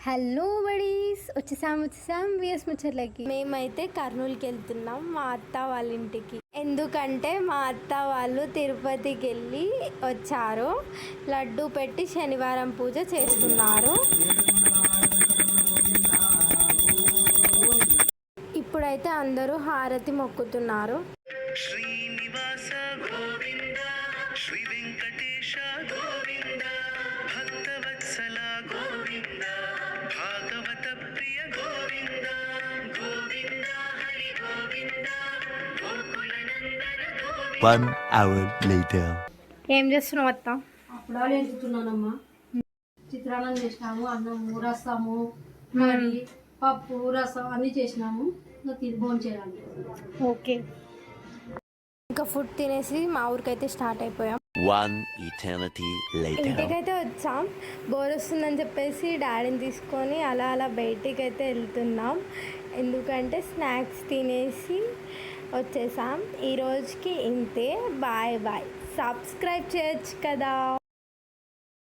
Hello buddies, వచ్చేసాం VS ముచ్చట్లకి. మేమైతే కర్నూలుకి వెళ్తున్నాం మా అత్త వాళ్ళ ఇంటికి. ఎందుకంటే మా అత్త వాళ్ళు తిరుపతికి వెళ్ళి వచ్చారు. లడ్డు పెట్టి శనివారం పూజ చేస్తున్నారు. ఇప్పుడైతే అందరూ హారతి మొక్కుతున్నారు. శ్రీనివాస గోవింద, శ్రీ వెంకటేశ గోవింద, భక్తవత్సల గోవింద, భాగవత ప్రియ గోవింద, గోవింద హరి గోవింద, గోకులనందన గోవింద. 1 hour later. ఏం చేస్తున్నావు అత్త? అప్పుడాలు ఎంచుతున్నానమ్మా. చిత్రాన్నం చేసినాము, అన్నము, రసము, కర్రీ, పప్పు, రసం అన్నీ చేసినాము. ఇంకా భోజనం చేయాలి. ఓకే, ఇంకా ఫుడ్ తినేసి మా ఊరికైతే స్టార్ట్ అయిపోయాం. 1 eternity later. ఇంటికైతే వచ్చాం. బోర్ వస్తుందని చెప్పేసి డాడీని తీసుకొని అలా బయటికి అయితే వెళ్తున్నాం. ఎందుకంటే స్నాక్స్ తినేసి వచ్చేసాం. ఈరోజుకి ఇంతే. Bye bye. సబ్స్క్రైబ్ చేయొచ్చు కదా.